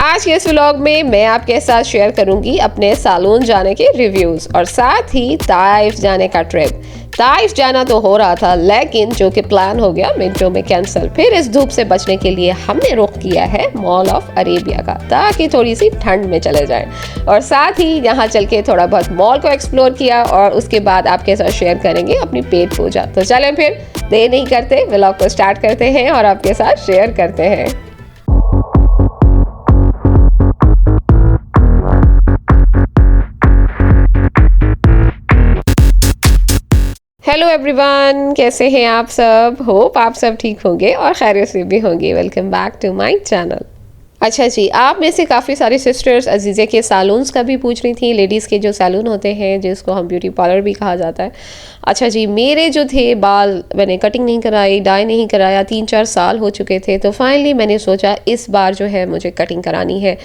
आज के इस व्लॉग में मैं आपके साथ शेयर करूंगी अपने सैलून जाने के रिव्यूज़ और साथ ही ताइफ जाने का ट्रिप। ताइफ जाना तो हो रहा था लेकिन जो कि प्लान हो गया मिनटों में कैंसिल। फिर इस धूप से बचने के लिए हमने रुख किया है मॉल ऑफ अरेबिया का, ताकि थोड़ी सी ठंड में चले जाए और साथ ही यहाँ चल के थोड़ा बहुत मॉल को एक्सप्लोर किया और उसके बाद आपके साथ शेयर करेंगे अपनी पेट पूजा। तो चलें फिर देर नहीं करते, व्लॉग को स्टार्ट करते हैं और आपके साथ शेयर करते हैं। हेलो एवरीवन, कैसे हैं आप सब? होप आप सब ठीक होंगे और खैरियत से भी होंगे। Welcome back to my channel. अच्छा जी, आप में से काफ़ी सारी सिस्टर्स अजीज़े के सैलून्स का भी पूछ रही थी। लेडीज़ के जो सैलून होते हैं जिसको हम ब्यूटी पार्लर भी कहा जाता है। अच्छा जी, मेरे जो थे बाल मैंने कटिंग नहीं कराई, डाई नहीं कराया, 3-4 साल हो चुके थे। तो फाइनली मैंने सोचा इस बार जो है मुझे कटिंग करानी है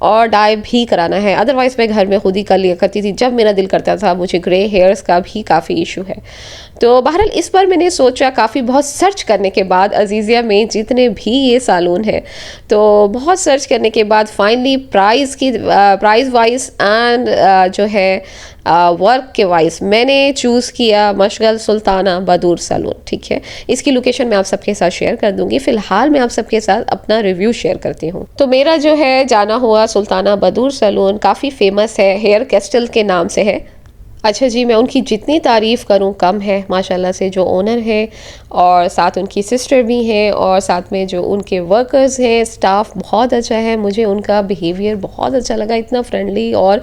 और डाई भी कराना है। अदरवाइज़ मैं घर में खुद ही कर लिया करती थी जब मेरा दिल करता था। मुझे ग्रे हेयर्स का भी काफ़ी इशू है। तो बहरहाल इस बार मैंने सोचा काफ़ी बहुत सर्च करने के बाद अजीज़िया में जितने भी ये सैलून है, तो बहुत सर्च करने के बाद फाइनली प्राइस वाइज एंड जो है वर्क के वाइज मैंने चूज़ किया मशगल सुल्ताना बदूर सैलून। ठीक है, इसकी लोकेशन मैं आप सबके साथ शेयर कर दूंगी। फिलहाल मैं आप सबके साथ अपना रिव्यू शेयर करती हूँ। तो मेरा जो है जाना हुआ सुल्ताना बदूर सैलून काफ़ी फेमस है, हेयर कैस्टल के नाम से है। अच्छा जी, मैं उनकी जितनी तारीफ़ करूं कम है। माशाल्लाह से जो ओनर है और साथ उनकी सिस्टर भी हैं और साथ में जो उनके वर्कर्स हैं, स्टाफ बहुत अच्छा है। मुझे उनका बिहेवियर बहुत अच्छा लगा, इतना फ्रेंडली और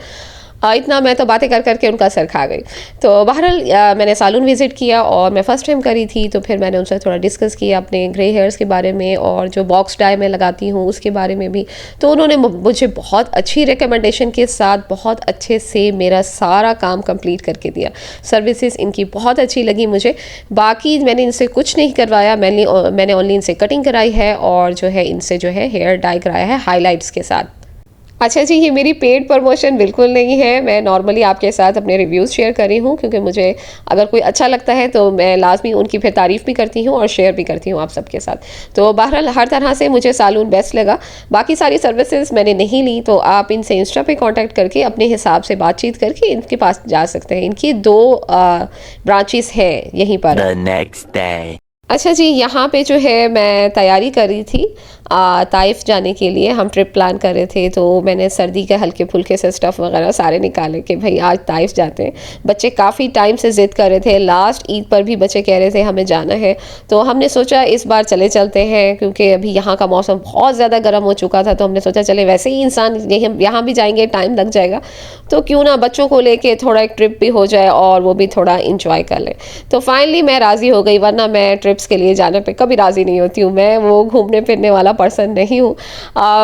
इतना मैं तो बातें कर करके उनका सर खा गई। तो बहरहाल मैंने सैलून विज़िट किया और मैं फ़र्स्ट टाइम करी थी। तो फिर मैंने उनसे थोड़ा डिस्कस किया अपने ग्रे हेयर्स के बारे में और जो बॉक्स डाई मैं लगाती हूँ उसके बारे में भी। तो उन्होंने मुझे बहुत अच्छी रिकमेंडेशन के साथ बहुत अच्छे से मेरा सारा काम कंप्लीट करके दिया। सर्विसेज इनकी बहुत अच्छी लगी मुझे। बाकी मैंने इनसे कुछ नहीं करवाया, मैंने ओनली इनसे कटिंग कराई है और जो है इनसे जो है हेयर डाई कराया है हाईलाइट्स के साथ। अच्छा जी, ये मेरी पेड प्रमोशन बिल्कुल नहीं है। मैं नॉर्मली आपके साथ अपने रिव्यूज़ शेयर कर रही हूँ क्योंकि मुझे अगर कोई अच्छा लगता है तो मैं लाजमी उनकी फिर तारीफ़ भी करती हूँ और शेयर भी करती हूँ आप सबके साथ। तो बहरहाल हर तरह से मुझे सैलून बेस्ट लगा। बाकी सारी सर्विसेज मैंने नहीं ली, तो आप इनसे इंस्टा पे कांटेक्ट करके अपने हिसाब से बातचीत करके इनके पास जा सकते हैं। इनकी 2 ब्रांचेस है यहीं पर। अच्छा जी, यहाँ पे जो है मैं तैयारी कर रही थी ताइफ जाने के लिए। हम ट्रिप प्लान कर रहे थे तो मैंने सर्दी के हल्के फुल्के से स्टफ़ वगैरह सारे निकाले कि भाई आज ताइफ जाते हैं। बच्चे काफ़ी टाइम से ज़िद कर रहे थे, लास्ट ईद पर भी बच्चे कह रहे थे हमें जाना है। तो हमने सोचा इस बार चलते हैं क्योंकि अभी यहाँ का मौसम बहुत ज़्यादा गर्म हो चुका था। तो हमने सोचा चले वैसे ही इंसान यहाँ भी जाएंगे, टाइम लग जाएगा, तो क्यों ना बच्चों को लेके थोड़ा एक ट्रिप भी हो जाए और वो भी थोड़ा इंजॉय कर लें। तो फाइनली मैं राज़ी हो गई, वरना मैं ट्रिप्स के लिए जाने पे कभी राज़ी नहीं होती हूँ। मैं वो घूमने फिरने वाला पर्सन नहीं हूँ।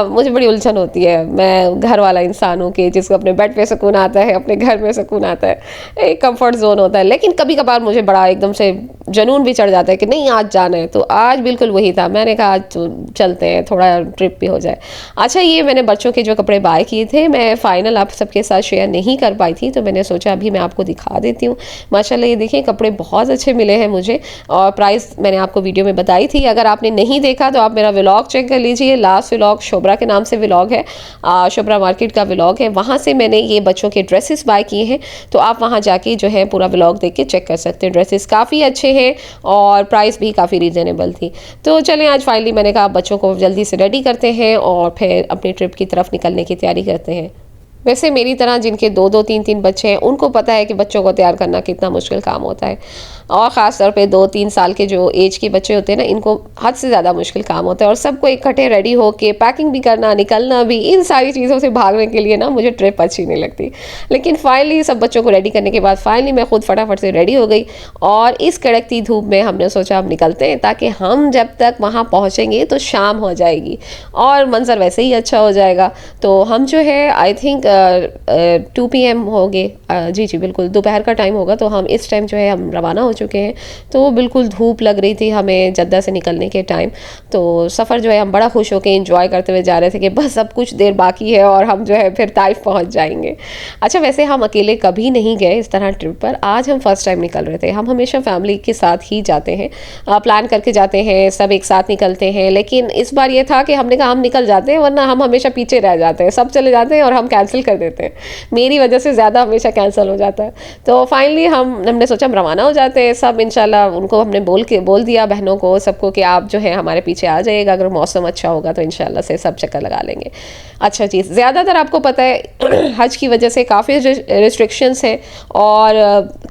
मुझे बड़ी उलझन होती है। मैं घर वाला इंसान हूँ कि जिसको अपने बेड पे सुकून आता है, अपने घर में सुकून आता है, एक कंफर्ट जोन होता है। लेकिन कभी कभार मुझे बड़ा एकदम से जुनून भी चढ़ जाता है कि नहीं आज जाना है। तो आज बिल्कुल वही था, मैंने कहा आज तो चलते हैं, थोड़ा ट्रिप भी हो जाए। अच्छा, ये मैंने बच्चों के जो कपड़े बाय किए थे मैं फ़ाइनल आप सबके साथ शेयर नहीं कर पाई थी, तो मैंने सोचा अभी मैं आपको दिखा देती हूँ। माशाल्लाह ये देखिए कपड़े बहुत अच्छे मिले हैं मुझे और प्राइस मैंने आपको वीडियो में बताई थी। अगर आपने नहीं देखा तो आप मेरा व्लॉग चेक कर लीजिए। लास्ट व्लॉग शोभरा के नाम से व्लॉग है, शोभरा मार्केट का व्लॉग है। वहाँ से मैंने ये बच्चों के ड्रेसेस बाय किए हैं, तो आप वहाँ जाके जो है पूरा व्लॉग देख के चेक कर सकते हैं। ड्रेसेस काफ़ी अच्छे हैं और प्राइस भी काफ़ी रीज़नेबल थी। तो चलें आज फाइनली मैंने कहा बच्चों को जल्दी से रेडी करते हैं और फिर अपनी ट्रिप की तरफ निकलने की तैयारी करते हैं। वैसे मेरी तरह जिनके 2-2 3-3 बच्चे हैं उनको पता है कि बच्चों को तैयार करना कितना मुश्किल काम होता है और ख़ास तौर पे 2-3 साल के जो एज के बच्चे होते हैं ना, इनको हद से ज़्यादा मुश्किल काम होता है। और सबको इकट्ठे रेडी होके पैकिंग भी करना, निकलना भी, इन सारी चीज़ों से भागने के लिए ना मुझे ट्रिप अच्छी नहीं लगती। लेकिन फाइनली सब बच्चों को रेडी करने के बाद फाइनली मैं खुद फटाफट से रेडी हो गई और इस कड़कती धूप में हमने सोचा अब निकलते हैं, ताकि हम जब तक वहाँ पहुँचेंगे तो शाम हो जाएगी और मंजर वैसे ही अच्छा हो जाएगा। तो हम जो है आई थिंक 2 PM हो गए, जी जी बिल्कुल दोपहर का टाइम होगा, तो हम इस टाइम जो है हम रवाना हो चुके हैं। तो बिल्कुल धूप लग रही थी हमें जद्दा से निकलने के टाइम। तो सफ़र जो है हम बड़ा खुश होकर इंजॉय करते हुए जा रहे थे कि बस अब कुछ देर बाकी है और हम जो है फिर ताइफ पहुंच जाएंगे। अच्छा, वैसे हम अकेले कभी नहीं गए इस तरह ट्रिप पर, आज हम फर्स्ट टाइम निकल रहे थे। हम हमेशा फैमिली के साथ ही जाते हैं, प्लान करके जाते हैं, सब एक साथ निकलते हैं। लेकिन इस बार ये था कि हमने कहा हम निकल जाते हैं, वरना हम हमेशा पीछे रह जाते हैं, सब चले जाते हैं और हम कैंसिल कर देते हैं। मेरी वजह से ज़्यादा हमेशा कैंसिल हो जाता है। तो फाइनली हमने सोचा हम रवाना हो जाते हैं सब इंशाल्लाह। उनको हमने बोल दिया बहनों को सबको कि आप जो है हमारे पीछे आ जाइएगा, अगर मौसम अच्छा होगा तो इंशाल्लाह से सब चक्कर लगा लेंगे। अच्छा जी, ज़्यादातर आपको पता है हज की वजह से काफ़ी रिस्ट्रिक्शंस हैं और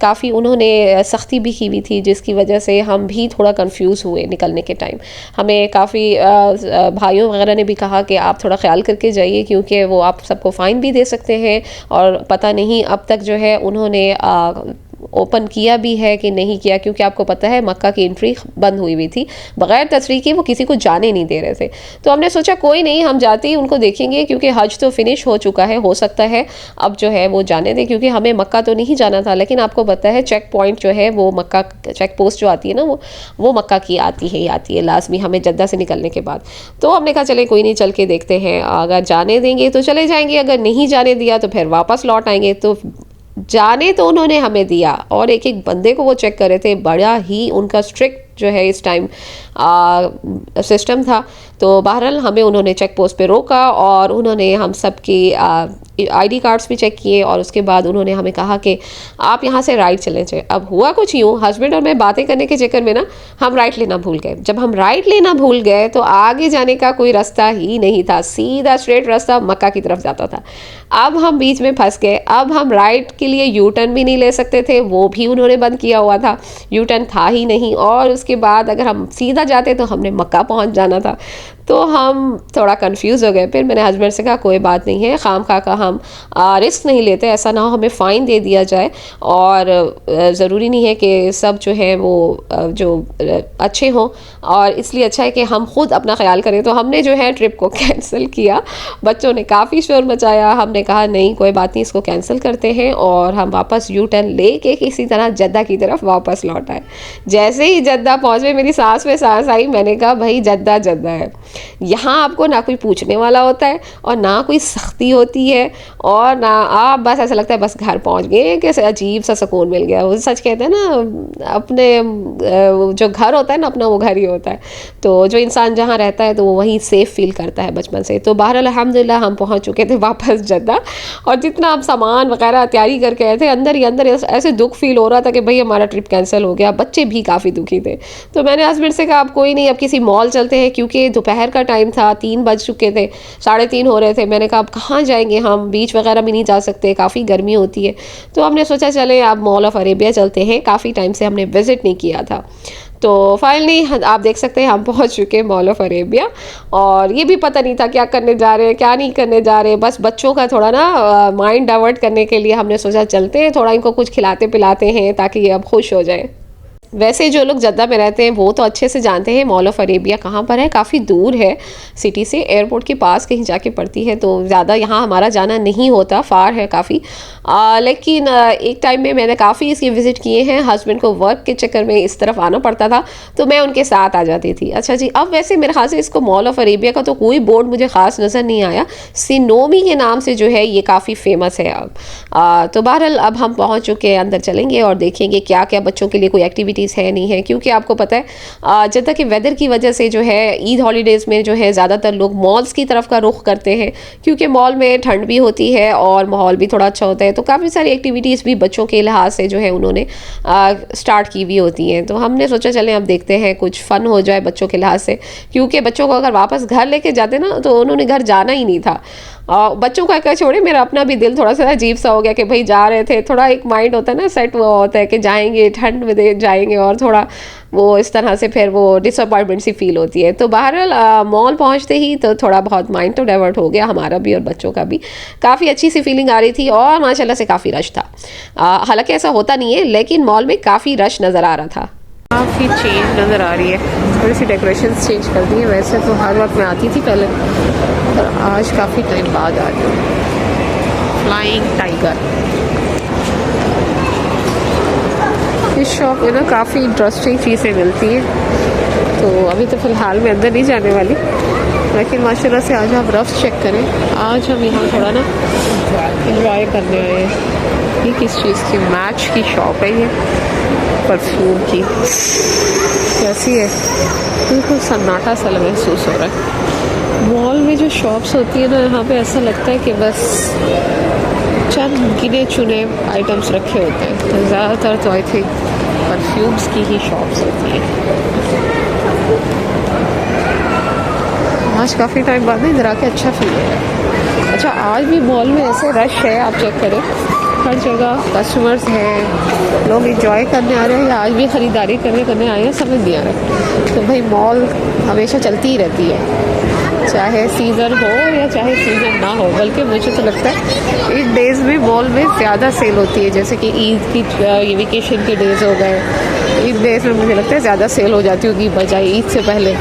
काफ़ी उन्होंने सख्ती भी की हुई थी, जिसकी वजह से हम भी थोड़ा कंफ्यूज हुए निकलने के टाइम। हमें काफ़ी भाइयों वगैरह ने भी कहा कि आप थोड़ा ख्याल करके जाइए, क्योंकि वो आप सबको फ़ाइन भी दे सकते हैं और पता नहीं अब तक जो है उन्होंने ओपन किया भी है कि नहीं किया, क्योंकि आपको पता है मक्का की एंट्री बंद हुई हुई थी, बगैर तस्रीह के वो किसी को जाने नहीं दे रहे थे। तो हमने सोचा कोई नहीं, हम जाते ही उनको देखेंगे, क्योंकि हज तो फिनिश हो चुका है, हो सकता है अब जो है वो जाने दें, क्योंकि हमें मक्का तो नहीं जाना था। लेकिन आपको पता है चेक पॉइंट जो है वो मक्का चेक पोस्ट जो आती है ना वो मक्का की आती है लाजमी हमें जद्दा से निकलने के बाद। तो हमने कहा चले कोई नहीं, चल के देखते हैं, अगर जाने देंगे तो चले जाएंगे, अगर नहीं जाने दिया तो फिर वापस लौट आएंगे। तो जाने तो उन्होंने हमें दिया और एक एक बंदे को वो चेक कर रहे थे, बड़ा ही उनका स्ट्रिक्ट जो है इस टाइम सिस्टम था। तो बहरहाल हमें उन्होंने चेक पोस्ट पे रोका और उन्होंने हम सब की आईडी कार्ड्स भी चेक किए और उसके बाद उन्होंने हमें कहा कि आप यहाँ से राइट चले जाए। अब हुआ कुछ यूँ, हस्बैंड और मैं बातें करने के चक्कर में ना हम राइट लेना भूल गए। जब हम राइट लेना भूल गए तो आगे जाने का कोई रास्ता ही नहीं था, सीधा स्ट्रेट रास्ता मक्का की तरफ जाता था। अब हम बीच में फंस गए, अब हम राइट के लिए यू टर्न भी नहीं ले सकते थे, वो भी उन्होंने बंद किया हुआ था, यू टर्न था ही नहीं। और उसके बाद अगर हम सीधा जाते तो हमने मक्का पहुंच जाना था। तो हम थोड़ा कंफ्यूज हो गए। फिर मैंने हस्बैंड से कहा कोई बात नहीं है, खाम खा का हम रिस्क नहीं लेते, ऐसा ना हो हमें फ़ाइन दे दिया जाए, और ज़रूरी नहीं है कि सब जो है वो जो अच्छे हों, और इसलिए अच्छा है कि हम खुद अपना ख्याल करें। तो हमने जो है ट्रिप को कैंसिल किया। बच्चों ने काफ़ी शोर मचाया, हमने कहा नहीं कोई बात नहीं, इसको कैंसिल करते हैं, और हम वापस यू टर्न ले के किसी तरह जद्दा की तरफ वापस लौट आए। जैसे ही जद्दा पहुँचे मेरी सांस में सांस आई, मैंने कहा भाई जद्दा जद्दा है, यहाँ आपको ना कोई पूछने वाला होता है और ना कोई सख्ती होती है, और ना आप बस ऐसा लगता है बस घर पहुँच गए, कैसे अजीब सा सुकून मिल गया। वो सच कहते हैं ना, अपने जो घर होता है ना अपना, वो घर ही होता है। तो जो इंसान जहाँ रहता है तो वो वहीं सेफ़ फील करता है बचपन से। तो बहरहाल अल्हम्दुलिल्लाह हम पहुँच चुके थे वापस जद्दा, और जितना हम सामान वगैरह तैयारी करके आए थे, अंदर ही अंदर ऐसे दुख फील हो रहा था कि भाई हमारा ट्रिप कैंसिल हो गया। बच्चे भी काफ़ी दुखी थे। तो मैंने हस्बैंड से कहा अब कोई नहीं, अब किसी मॉल चलते हैं, क्योंकि दोपहर का टाइम था, 3 बज चुके थे, 3:30 हो रहे थे। मैंने कहा अब कहाँ जाएंगे, हम बीच वगैरह भी नहीं जा सकते, काफ़ी गर्मी होती है। तो हमने सोचा चले अब मॉल ऑफ अरेबिया चलते हैं, काफ़ी टाइम से हमने विज़िट नहीं किया था। तो फाइनली आप देख सकते हैं हम पहुंच चुके हैं मॉल ऑफ अरेबिया, और ये भी पता नहीं था क्या करने जा रहे हैं क्या नहीं करने जा रहे हैं। बस बच्चों का थोड़ा ना माइंड डाइवर्ट करने के लिए हमने सोचा चलते हैं, थोड़ा इनको कुछ खिलाते पिलाते हैं ताकि ये अब खुश हो जाए। वैसे जो लोग जद्दा में रहते हैं वो तो अच्छे से जानते हैं मॉल ऑफ अरेबिया कहाँ पर है, काफ़ी दूर है सिटी से, एयरपोर्ट के पास कहीं जाके पड़ती है। तो ज़्यादा यहाँ हमारा जाना नहीं होता, फ़ार है काफ़ी। लेकिन एक टाइम में मैंने काफ़ी इसके विज़िट किए हैं, हस्बैंड को वर्क के चक्कर में इस तरफ आना पड़ता था तो मैं उनके साथ आ जाती थी। अच्छा जी, अब वैसे मेरे ख्याल से इसको मॉल ऑफ अरेबिया का तो कोई बोर्ड मुझे ख़ास नज़र नहीं आया, सिनोमी के नाम से जो है ये काफ़ी फेमस है अब। तो बहरहाल अब हम पहुँच चुके हैं, अंदर चलेंगे और देखेंगे क्या क्या बच्चों के लिए कोई एक्टिविटी है नहीं है। क्योंकि आपको पता है जद्दा के वेदर की वजह से जो है ईद हॉलीडेज़ में जो है ज़्यादातर लोग मॉल्स की तरफ का रुख करते हैं, क्योंकि मॉल में ठंड भी होती है और माहौल भी थोड़ा अच्छा होता है। तो काफ़ी सारी एक्टिविटीज़ भी बच्चों के लिहाज से जो है उन्होंने स्टार्ट की हुई होती हैं। तो हमने सोचा चलें अब देखते हैं कुछ फ़न हो जाए बच्चों के लिहाज से, क्योंकि बच्चों को अगर वापस घर लेके जाते ना तो उन्होंने घर जाना ही नहीं था। बच्चों का क्या छोड़े, मेरा अपना भी दिल थोड़ा सा अजीब सा हो गया कि भाई जा रहे थे, थोड़ा एक माइंड होता है ना सेट हुआ होता है कि जाएंगे ठंड में जाएंगे, और थोड़ा वो इस तरह से फिर वो डिसअपॉइंटमेंट सी फील होती है। तो बहरहाल मॉल पहुंचते ही तो थोड़ा बहुत माइंड तो डाइवर्ट हो गया हमारा भी और बच्चों का भी, काफ़ी अच्छी सी फीलिंग आ रही थी और माशाल्लाह से काफ़ी रश था। हालांकि ऐसा होता नहीं है, लेकिन मॉल में काफ़ी रश नज़र आ रहा था। काफ़ी चेंज नज़र आ रही है, थोड़ी सी डेकोरेशन चेंज कर दी है। वैसे तो हर वक्त मैं आती थी पहले, पर आज काफ़ी टाइम बाद आ रही हूँ। Flying tiger. इस शॉप में ना काफ़ी इंटरेस्टिंग चीज़ें मिलती हैं, तो अभी तो फ़िलहाल मैं अंदर नहीं जाने वाली, लेकिन माशाल्लाह से आज आप रफ चेक करें। आज हम यहाँ थोड़ा ना इंजॉय करने आए हैं। ये किस चीज़ की, मैच की शॉप है ये, परफ्यूम की। कैसी है, बिल्कुल सन्नाटा सा महसूस हो रहा है। मॉल में जो शॉप्स होती है ना, यहाँ पे ऐसा लगता है कि बस चंद गिने चुने आइटम्स रखे होते हैं, तो ज़्यादातर तो आई थिंक परफ्यूम्स की ही शॉप्स होती हैं। आज काफ़ी टाइम बाद ना इधर आके अच्छा फील हो रहा है। अच्छा, आज भी मॉल में ऐसे रश है, आप चेक करें, हर जगह कस्टमर्स हैं, लोग एंजॉय करने आ रहे हैं या आज भी ख़रीदारी करने आए हैं, समझ नहीं आ रहा। तो भाई मॉल हमेशा चलती ही रहती है, चाहे सीज़न हो या चाहे सीज़न ना हो। बल्कि मुझे तो लगता है इन डेज़ में मॉल में ज़्यादा सेल होती है, जैसे कि ईद की, ये वेकेशन के डेज़ हो गए, इन डेज़ में मुझे लगता है ज़्यादा सेल हो जाती होगी बजाय ईद से पहले।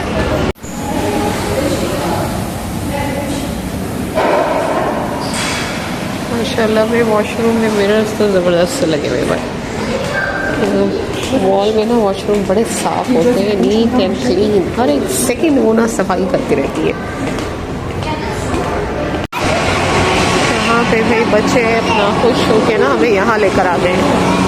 माशाल्लाह में वॉशरूम में मिरर्स तो ज़बरदस्त लगे हुए भाई। मॉल में ना वॉशरूम बड़े साफ़ होते हैं, नीट एंड क्लीन, हर एक सेकंड वो ना सफाई करती रहती है। यहाँ पे भाई बच्चे अपना खुश होके ना हमें यहाँ लेकर आ गए हैं।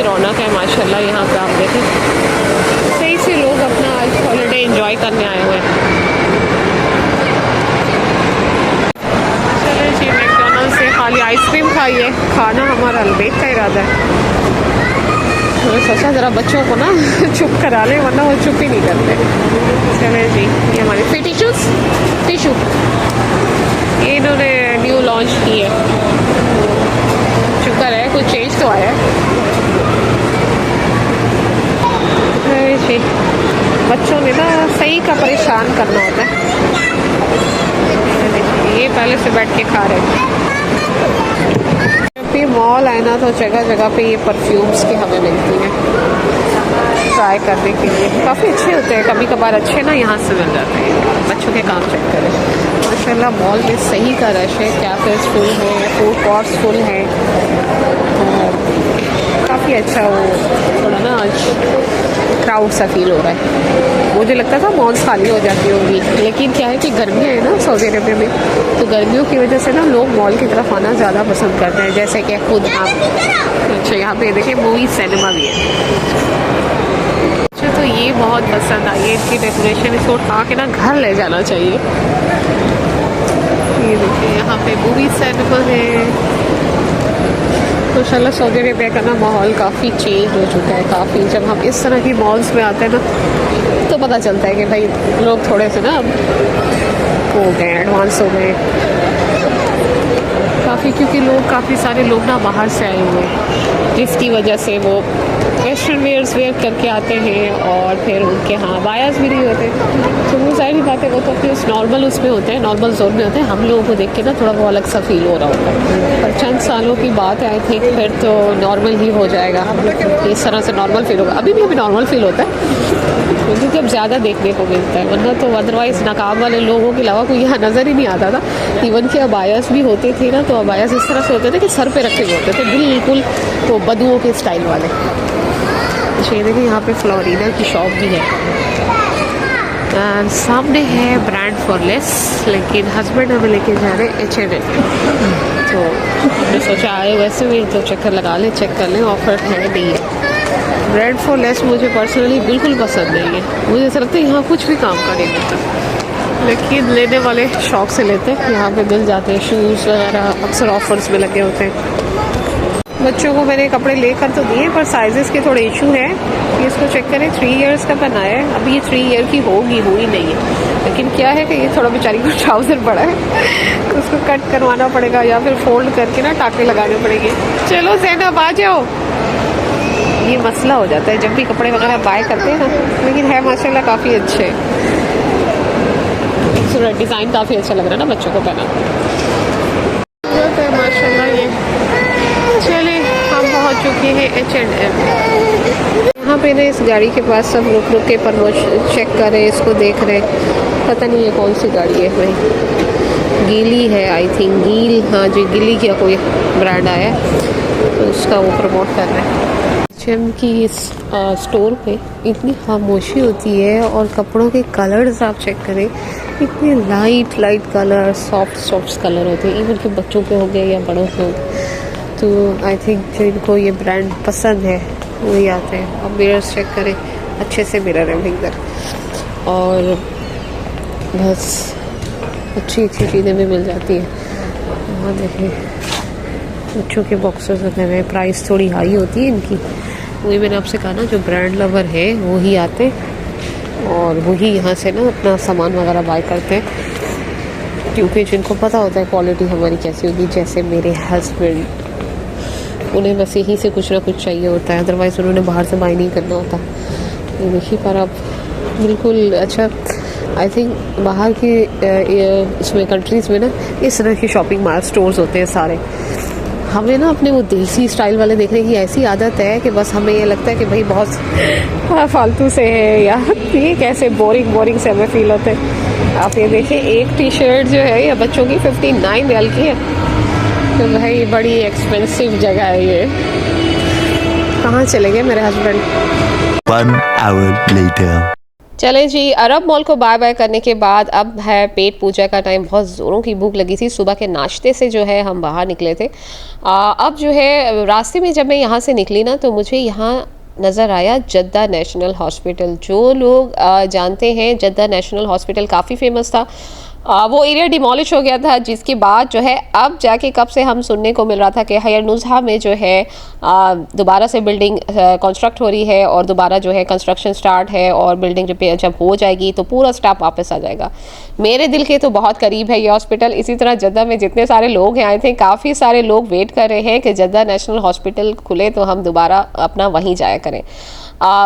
रौनक है माशाल्लाह। यहाँ पे आप देखें सही से लोग अपना आज हॉलीडे एंजॉय करने आए हुए हैं। चलो जी, मैकडॉनल्ड्स से खाली आइसक्रीम खाइए, खाना हमारा अलबेक का इरादा है। मैंने सोचा ज़रा बच्चों को ना चुप करा लें, वरना वो चुप ही नहीं करते। चले जी, ये हमारे फ्री टिशू ये इन्होंने न्यू लॉन्च की है, शुक्र है कुछ चेंज तो आया है। जी, बच्चों ने ना सही का परेशान करना होता है। ये पहले से बैठ के खा रहे हैं। जब भी मॉल आए ना तो जगह जगह पे ये परफ्यूम्स की हमें मिलती हैं ट्राई करने के लिए। काफ़ी अच्छे होते हैं, कभी कभार अच्छे ना यहाँ से मिल जाते हैं। बच्चों के काम चेक करें, माशाल्लाह मॉल में सही का रश है, कैफेज फुल है, फूड कोर्ट्स फुल है। काफ़ी अच्छा वो थोड़ा ना आज क्राउड सा फील हो रहा है। मुझे लगता था मॉल्स खाली हो जाती होंगी, लेकिन क्या है कि गर्मियाँ है ना सऊदी अरबिया में, तो गर्मियों की वजह से ना लोग मॉल की तरफ आना ज़्यादा पसंद करते हैं। जैसे कि खुद आप अच्छा यहाँ पे देखिए मूवी सिनेमा भी है। अच्छा, तो ये बहुत पसंद आई है इसकी डेकोरेशन, इसको उठा के ना घर ले जाना चाहिए। ये देखिए यहाँ पे मूवी सिनेमा है। तो माशाल्लाह सऊदी अरबिया का ना माहौल काफ़ी चेंज हो चुका है काफ़ी। जब हम इस तरह की मॉल्स में आते हैं ना तो पता चलता है कि भाई लोग थोड़े से ना हो गए, एडवांस हो गए काफ़ी, क्योंकि लोग काफ़ी सारे लोग ना बाहर से आए हुए हैं, जिसकी वजह से वो वेस्टर्न वेयर्स वेयर करके आते हैं और फिर उनके यहाँ बायास भी नहीं होते। तो वो सारी बातें वो तो अपने उस नॉर्मल उसमें होते हैं, नॉर्मल जोन में होते हैं। हम लोगों को देख के ना थोड़ा वो अलग सा फील हो रहा होता है, पर चंद सालों की बात है, आई थिंक फिर तो नॉर्मल ही हो जाएगा, इस तरह से नॉर्मल फील होगा। अभी भी नॉर्मल फील होता है क्योंकि अब ज़्यादा देखने को मिलता है, वरना तो अदरवाइज़ नकाब वाले लोगों के अलावा कोई यहाँ नज़र ही नहीं आता था। इवन कि अबायास भी होते थे ना, तो अबायास इस तरह से होते थे कि सर पे रखे हुए होते थे, बिल्कुल तो बदुओं के स्टाइल वाले। ये देखिए यहाँ पे फ्लोरिना की शॉप भी है, सामने है ब्रांड फॉर लेस, लेकिन हस्बैंड हमें लेके जा रहे हैं H&M। तो मैंने सोचा आए वैसे भी तो चक्कर लगा लें, चेक कर लें, ऑफर है नहीं है। ब्रांड फॉर लेस मुझे पर्सनली बिल्कुल पसंद नहीं है, मुझे ऐसा लगता है यहाँ कुछ भी काम का नहीं मिलता, लेकिन लेने वाले शौक से लेते हैं, यहाँ पे मिल जाते हैं शूज़ वगैरह, अक्सर ऑफर्स में लगे होते हैं। बच्चों को मैंने कपड़े लेकर तो दिए, पर साइजेस के थोड़े इशू हैं। ये इसको चेक करें, 3 इयर्स का पहना है, अभी ये 3 ईयर की होगी, हुई नहीं है, लेकिन क्या है कि ये थोड़ा बेचारी को ट्राउज़र बड़ा है, तो उसको कट करवाना पड़ेगा या फिर फोल्ड करके ना टाके लगाने पड़ेंगे। चलो ज़ैनब आ जाओ, ये मसला हो जाता है जब भी कपड़े वगैरह बाय करते हैं ना, लेकिन है माशाल्लाह काफ़ी अच्छे, डिज़ाइन काफ़ी अच्छा लग रहा है ना बच्चों को पहना, माशाल्लाह। ये चले हम पहुंच चुके हैं H&M। यहाँ पे ना इस गाड़ी के पास सब रुक रुक के प्रमोशन चेक कर रहे हैं, इसको देख रहे, पता नहीं ये कौन सी गाड़ी है भाई, गीली है आई थिंक, गील, हाँ जी गिली का कोई ब्रांड आया है, तो उसका वो प्रमोट कर रहे हैं। H&M की इस स्टोर पे इतनी खामोशी होती है, और कपड़ों के कलर्स आप चेक करें, इतने light light colour, soft colour होते हैं, इवन कि बच्चों के हो गए या बड़ों के हो गए। तो आई थिंक जिनको ये ब्रांड पसंद है वही आते हैं। अब मिरर्स चेक करें, अच्छे से मिरर है इधर, और बस अच्छी चीज़ें भी मिल जाती हैं। वहाँ देखिए बच्चों के बॉक्सेस रखे हुए हैं, प्राइस थोड़ी हाई होती है इनकी, वही मैंने आपसे कहा ना, जो ब्रांड लवर है वही आते और वही यहाँ से ना अपना सामान वगैरह बाय करते हैं, क्योंकि जिनको पता होता है क्वालिटी हमारी कैसी होगी, जैसे मेरे हस्बैंड, उन्हें बस यहीं से कुछ ना कुछ चाहिए होता है, अदरवाइज़ उन्होंने बाहर से बाय नहीं करना होता। देखिए पर अब बिल्कुल अच्छा, आई थिंक बाहर की इसमें कंट्रीज़ में ना इस तरह की शॉपिंग माल स्टोर्स होते हैं सारे। हमें ना अपने वो देसी स्टाइल वाले देखने की ऐसी आदत है कि बस हमें ये लगता है कि भाई बहुत फालतू से है, या ये कैसे बोरिंग से हमें फील होते हैं। आप ये देखिए, एक टी शर्ट जो है ये बच्चों की 59 रियाल की है, तो भाई बड़ी एक्सपेंसिव जगह है ये। कहाँ चले गए मेरे हस्बैंड? 1 hour later. चलें जी, अरब मॉल को बाय बाय करने के बाद अब है पेट पूजा का टाइम। बहुत ज़ोरों की भूख लगी थी, सुबह के नाश्ते से जो है हम बाहर निकले थे। अब जो है रास्ते में जब मैं यहाँ से निकली ना, तो मुझे यहाँ नज़र आया जद्दा नेशनल हॉस्पिटल। जो लोग जानते हैं, जद्दा नेशनल हॉस्पिटल काफ़ी फेमस था। वो एरिया डिमोलिश हो गया था, जिसके बाद जो है अब जाके कब से हम सुनने को मिल रहा था कि हयर नुज़हा में जो है दोबारा से बिल्डिंग कंस्ट्रक्ट हो रही है, और दोबारा जो है कंस्ट्रक्शन स्टार्ट है, और बिल्डिंग रिपेयर जब हो जाएगी तो पूरा स्टाफ वापस आ जाएगा। मेरे दिल के तो बहुत करीब है ये हॉस्पिटल। इसी तरह जद्दा में जितने सारे लोग हैं, आई थिंक काफ़ी सारे लोग वेट कर रहे हैं कि जद्दा नेशनल हॉस्पिटल खुले तो हम दोबारा अपना वहीं जाया करें।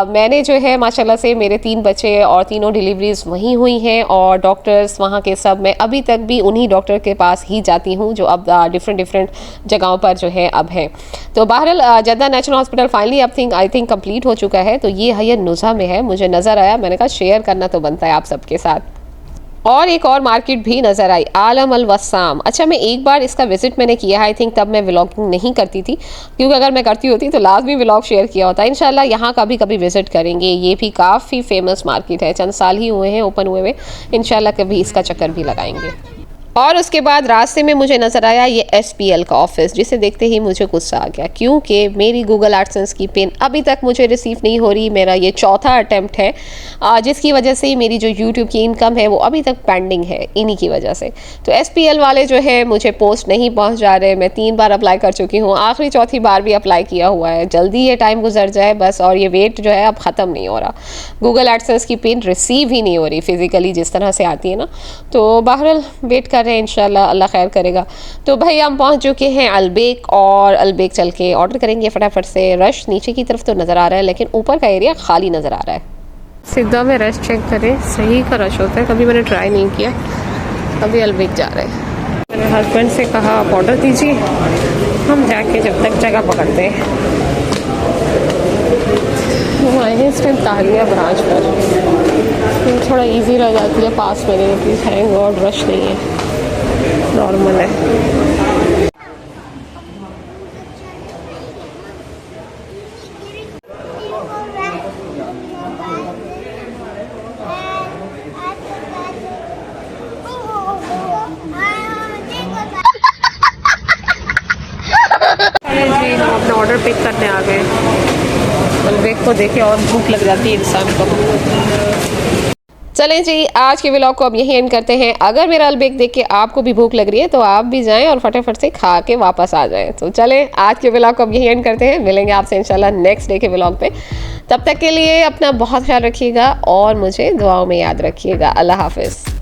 मैंने जो है माशाल्लाह से मेरे 3 बच्चे और तीनों डिलीवरीज वहीं हुई हैं, और डॉक्टर्स वहाँ के सब, मैं अभी तक भी उन्हीं डॉक्टर के पास ही जाती हूँ जो अब डिफरेंट जगहों पर जो है अब है। तो बहरहाल जद्दा नेशनल हॉस्पिटल फाइनली अब आई थिंक कंप्लीट हो चुका है। तो ये हयर नुज़हा में है, मुझे नज़र आया, मैंने कहा शेयर करना तो बनता है आप सबके साथ। और एक और मार्केट भी नज़र आई, आलम अल वसाम। अच्छा, मैं एक बार इसका विजिट मैंने किया है, आई थिंक तब मैं व्लॉगिंग नहीं करती थी, क्योंकि अगर मैं करती होती तो लास्ट भी व्लॉग शेयर किया होता। इंशाल्लाह यहाँ का भी कभी विजिट करेंगे। ये भी काफ़ी फेमस मार्केट है, चंद साल ही हुए हैं ओपन हुए हुए, इंशाल्लाह कभी इसका चक्कर भी लगाएंगे। और उसके बाद रास्ते में मुझे नज़र आया ये SPL का ऑफिस, जिसे देखते ही मुझे गुस्सा आ गया, क्योंकि मेरी गूगल एडसेंस की पिन अभी तक मुझे रिसीव नहीं हो रही। मेरा ये चौथा अटैम्प्ट है, जिसकी वजह से मेरी जो YouTube की इनकम है वो अभी तक पेंडिंग है, इन्हीं की वजह से। तो SPL वाले जो है मुझे पोस्ट नहीं पहुंच जा रहे। मैं 3 बार अप्लाई कर चुकी हूँ, आखिरी चौथी बार भी अप्लाई किया हुआ है। जल्दी ये टाइम गुजर जाए बस, और ये वेट जो है अब ख़त्म नहीं हो रहा। गूगल एडसेंस की पिन रिसीव ही नहीं हो रही फिज़िकली जिस तरह से आती है ना। तो बहरहाल वेट कर कर रहे हैं, इंशाल्लाह अल्लाह खैर करेगा। तो भाई हम पहुंच चुके हैं अलबेक, और अलबेक चल के ऑर्डर करेंगे फटाफट से। रश नीचे की तरफ तो नज़र आ रहा है, लेकिन ऊपर का एरिया खाली नज़र आ रहा है। सीधा में रश चेक करें, सही का रश होता है, कभी मैंने ट्राई नहीं किया। अभी अलबेक जा रहे हैं। मेरे हस्बैंड से कहा आप ऑर्डर दीजिए, हम जाके जब तक जगह पकड़ते हैं। हम आए हैं इस टाइम तालिया ब्रांच पर, थोड़ा इजी रह जाती है पास में, लेकिन थैंक गॉड रश नहीं है, नॉर्मल है। जी हम अपना ऑर्डर पिक करने आ गए। अलबेक को देखे और भूख लग जाती है इंसान को। चलें जी, आज के व्लॉग को अब यहीं एंड करते हैं। अगर मेरा अलबेक देख के आपको भी भूख लग रही है तो आप भी जाएं और फटाफट से खा के वापस आ जाएं। तो चलें, आज के व्लॉग को अब यहीं एंड करते हैं। मिलेंगे आपसे इंशाल्लाह नेक्स्ट डे के व्लॉग पे। तब तक के लिए अपना बहुत ख्याल रखिएगा और मुझे दुआओं में याद रखिएगा। अल्लाह हाफिज़।